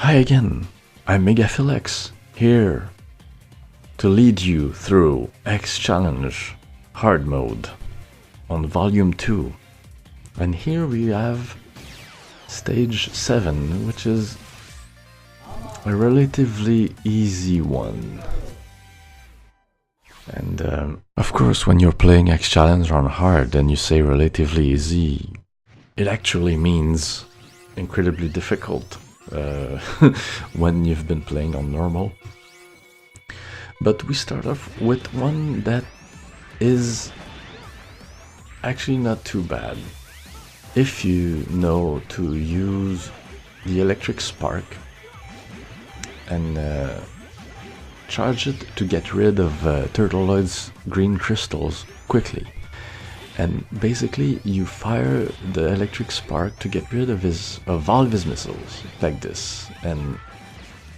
Hi again, I'm MegaPhilX, here to lead you through X Challenge Hard Mode on Volume 2. And here we have Stage 7, which is a relatively easy one. And of course, when you're playing X Challenge on hard and you say relatively easy, it actually means incredibly difficult when you've been playing on normal. But we start off with one that is actually not too bad if you know to use the electric spark and charge it to get rid of Turtloid's green crystals quickly. And basically you fire the electric spark to get rid of all of his missiles, like this, and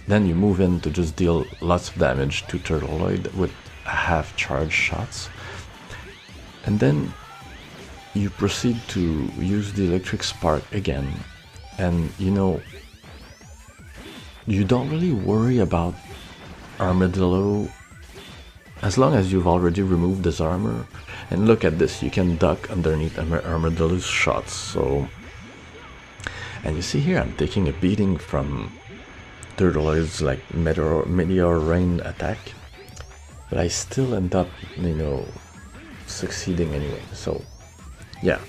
then you move in to just deal lots of damage to Turtloid with half charge shots. And then you proceed to use the electric spark again, and you know, you don't really worry about Armadillo as long as you've already removed his armor. And look at this, you can duck underneath Armadillo's shots. So, and you see here I'm taking a beating from Turtloid's like meteor rain attack, but I still end up, you know, succeeding anyway. So yeah,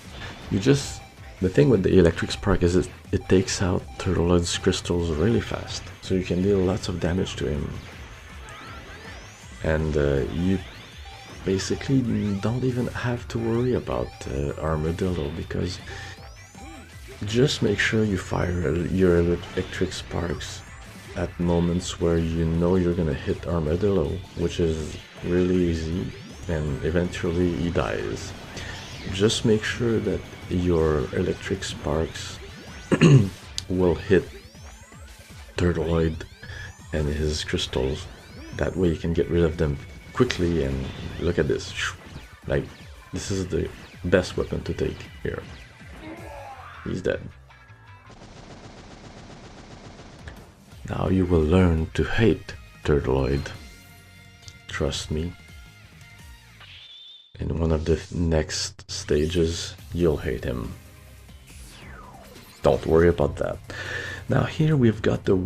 the thing with the electric spark is it takes out Turtloid's crystals really fast, so you can deal lots of damage to him. And you basically don't even have to worry about Armadillo, because just make sure you fire your electric sparks at moments where you know you're gonna hit Armadillo, which is really easy, and eventually he dies. Just make sure that your electric sparks will hit Turtloid and his crystals. That way you can get rid of them quickly. And look at this, like, this is the best weapon to take here. He's dead. Now you will learn to hate Turtloid. Trust me. In one of the next stages, you'll hate him. Don't worry about that. Now here we've got the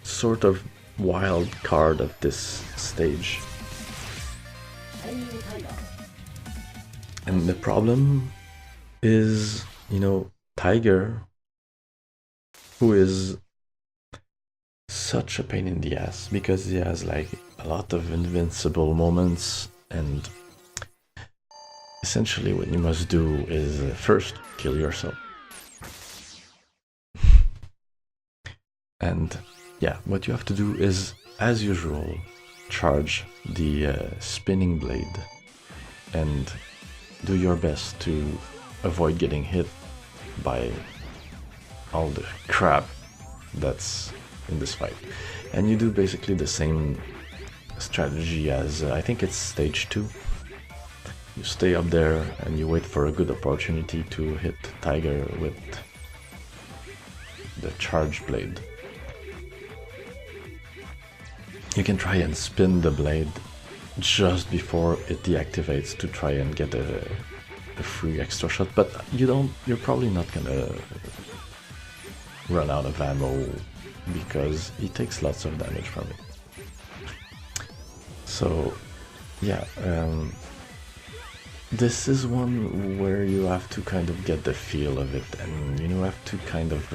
sort of wild card of this stage. And the problem is, you know, Tiger, who is such a pain in the ass because he has like a lot of invincible moments, and essentially what you must do is first kill yourself. And yeah, what you have to do is, as usual, charge the spinning blade and do your best to avoid getting hit by all the crap that's in this fight. And you do basically the same strategy as I think it's stage 2. You stay up there and you wait for a good opportunity to hit Tiger with the charge blade. You can try and spin the blade just before it deactivates to try and get a free extra shot, but you're probably not gonna run out of ammo because he takes lots of damage from it. So yeah, this is one where you have to kind of get the feel of it, and you know, have to kind of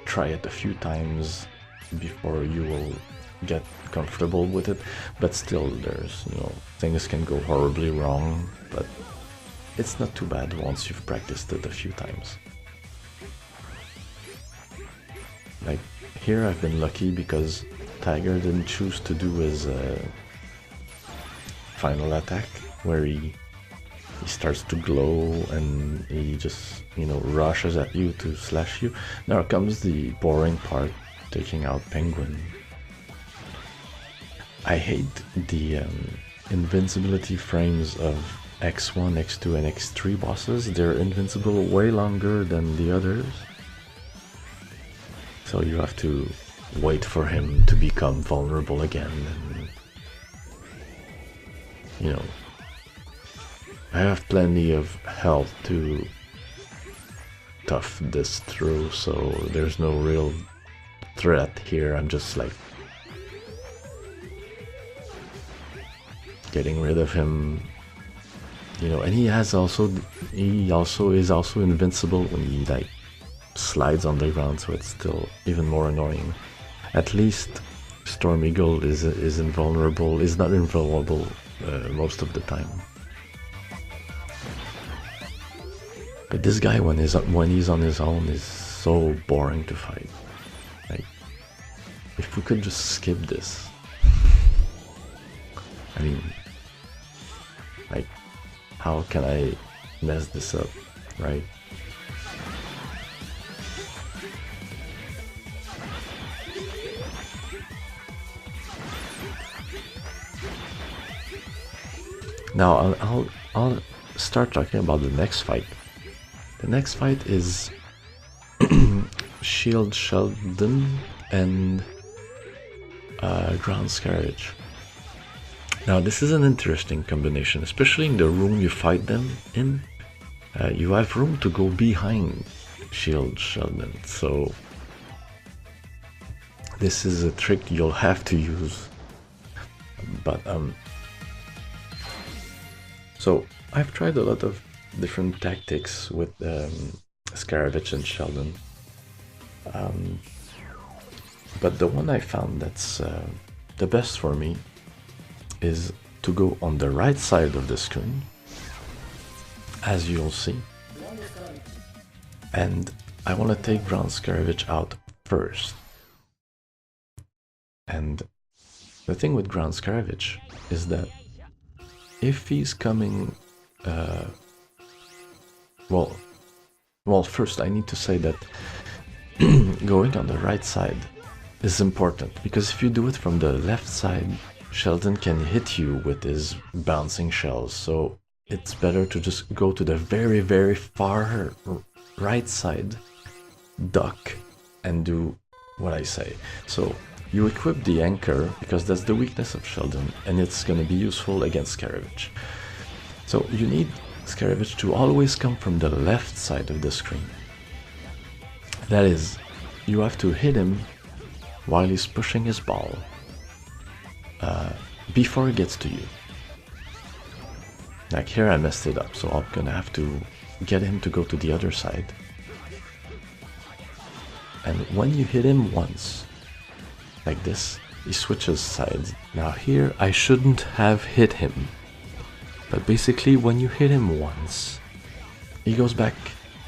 try it a few times before you will get comfortable with it. But still, there's, you know, things can go horribly wrong, but it's not too bad once you've practiced it a few times. Like here I've been lucky because Tiger didn't choose to do his final attack, where he starts to glow and he just, you know, rushes at you to slash you. Now comes the boring part, taking out Penguin. I hate the invincibility frames of X1, X2 and X3 bosses. They're invincible way longer than the others, So you have to wait for him to become vulnerable again, and you know, I have plenty of health to tough this through, so there's no real threat here. I'm just like getting rid of him, you know, and he is also invincible when he like slides on the ground, so it's still even more annoying. At least Storm Eagle is invulnerable, is not invulnerable most of the time. But this guy, when he's on his own, is so boring to fight. Like, if we could just skip this. I mean, like, how can I mess this up, right? Now I'll start talking about the next fight. The next fight is Shield Sheldon and Ground Scarage. Now this is an interesting combination, especially in the room you fight them in. You have room to go behind Shield Sheldon, so this is a trick you'll have to use. But so I've tried a lot of different tactics with Scaravage and Sheldon, but the one I found that's the best for me is to go on the right side of the screen, as you'll see, and I want to take Ground Scaravage out first. And the thing with Ground Scaravage is that if he's coming, well, first I need to say that going on the right side is important, because if you do it from the left side, Sheldon can hit you with his bouncing shells, so it's better to just go to the very, very far right side, duck, and do what I say. So you equip the anchor, because that's the weakness of Sheldon, and it's going to be useful against Scaravage. So you need Scaravage to always come from the left side of the screen. That is, you have to hit him while he's pushing his ball, before he gets to you. Like here I messed it up, so I'm gonna have to get him to go to the other side. And when you hit him once, like this, he switches sides. Now here I shouldn't have hit him, but basically when you hit him once, he goes back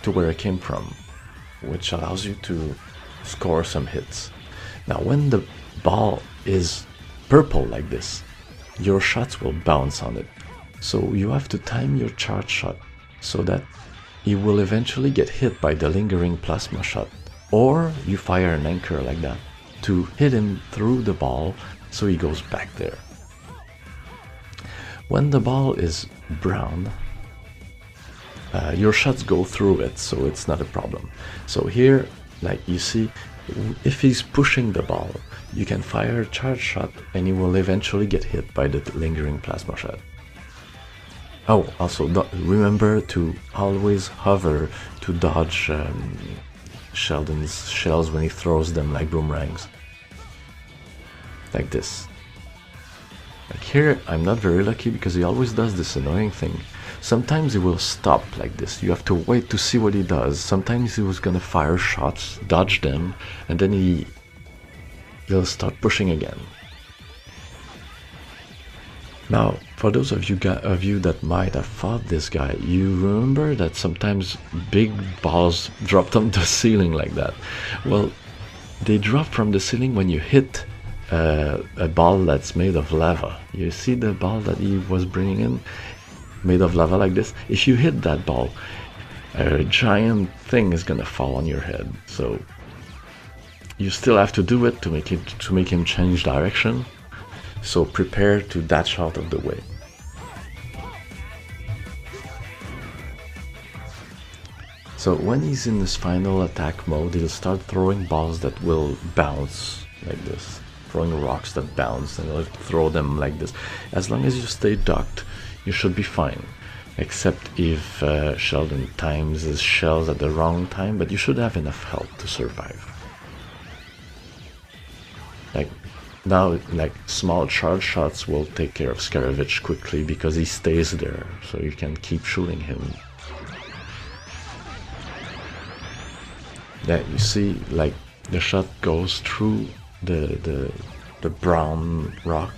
to where it came from, which allows you to score some hits. Now when the ball is purple like this, your shots will bounce on it. So you have to time your charge shot so that he will eventually get hit by the lingering plasma shot, or you fire an anchor like that to hit him through the ball so he goes back there. When the ball is brown, your shots go through it, so it's not a problem. So here, like you see, if he's pushing the ball, you can fire a charge shot and he will eventually get hit by the lingering plasma shot. Oh, also remember to always hover to dodge Sheldon's shells when he throws them like boomerangs. Like this. Like here, I'm not very lucky because he always does this annoying thing. Sometimes he will stop like this. You have to wait to see what he does. Sometimes he was gonna fire shots, dodge them, and then he'll start pushing again. Now, for those of you that might have fought this guy, you remember that sometimes big balls dropped on the ceiling like that. Well, they drop from the ceiling when you hit a ball that's made of lava. You see the ball that he was bringing in, made of lava like this? If you hit that ball, a giant thing is gonna fall on your head. So you still have to do it to make him change direction. So prepare to dash out of the way. So when he's in his final attack mode, he'll start throwing balls that will bounce like this, throwing rocks that bounce, and he'll throw them like this. As long as you stay ducked, you should be fine, except if Sheldon times his shells at the wrong time, but you should have enough health to survive. Like now, like small charge shots will take care of Scaravich quickly because he stays there, so you can keep shooting him. Yeah, you see, like the shot goes through the brown rock.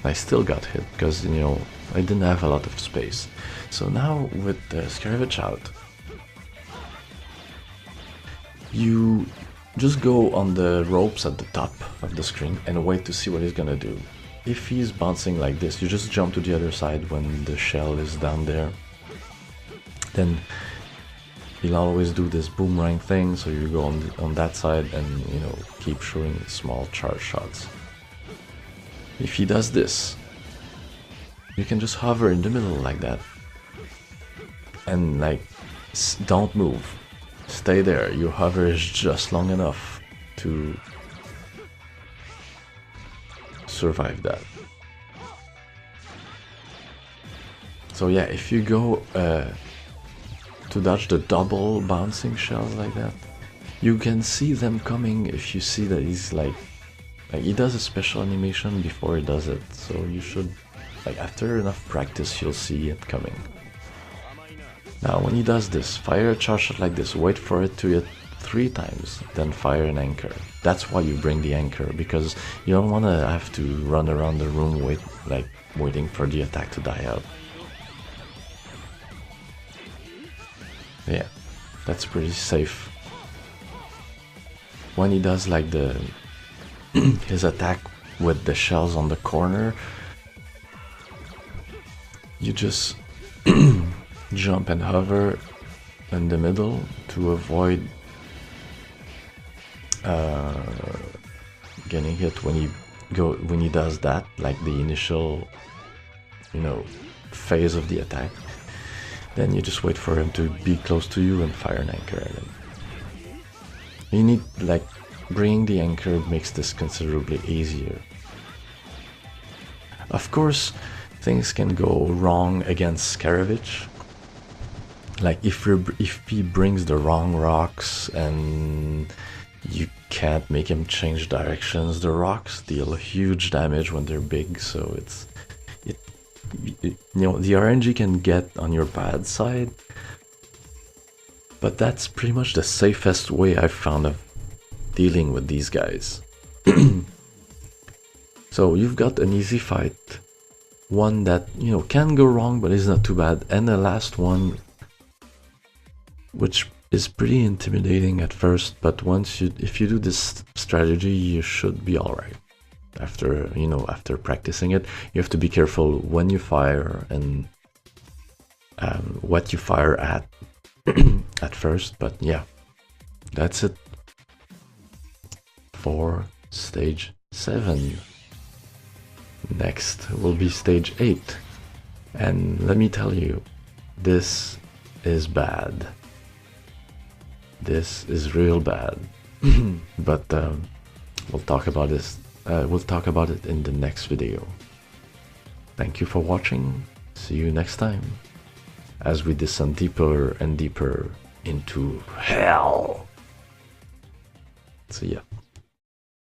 I still got hit because, you know, I didn't have a lot of space. So now with the Scaravich out, you just go on the ropes at the top of the screen and wait to see what he's gonna do. If he's bouncing like this, you just jump to the other side when the shell is down there. Then he'll always do this boomerang thing, so you go on that side and, you know, keep shooting small charge shots. If he does this, you can just hover in the middle like that. And like, don't move. Stay there. Your hover is just long enough to survive that. So yeah, if you go to dodge the double bouncing shells like that, you can see them coming if you see that he's like he does a special animation before he does it, so you should, like, after enough practice you'll see it coming. Now when he does this, fire a charge shot like this, wait for it to hit 3 times, then fire an anchor. That's why you bring the anchor, because you don't want to have to run around the room waiting for the attack to die out. Yeah, that's pretty safe. When he does like his attack with the shells on the corner, you just jump and hover in the middle to avoid getting hit when he does that, like the initial, you know, phase of the attack. Then you just wait for him to be close to you and fire an anchor at him. You need, like, bringing the anchor makes this considerably easier. Of course, things can go wrong against Scaravich. Like if he brings the wrong rocks and you can't make him change directions, the rocks deal huge damage when they're big, so you know, the RNG can get on your bad side, but that's pretty much the safest way I've found of dealing with these guys. So you've got an easy fight, one that, you know, can go wrong but is not too bad, and the last one which is pretty intimidating at first, but if you do this strategy, you should be alright. After, you know, after practicing it, you have to be careful when you fire and what you fire at at first, but yeah, that's it for stage 7. Next will be stage 8, and let me tell you, this is bad. This is real bad. But we'll talk about this. We'll talk about it in the next video. Thank you for watching. See you next time as we descend deeper and deeper into hell. See ya.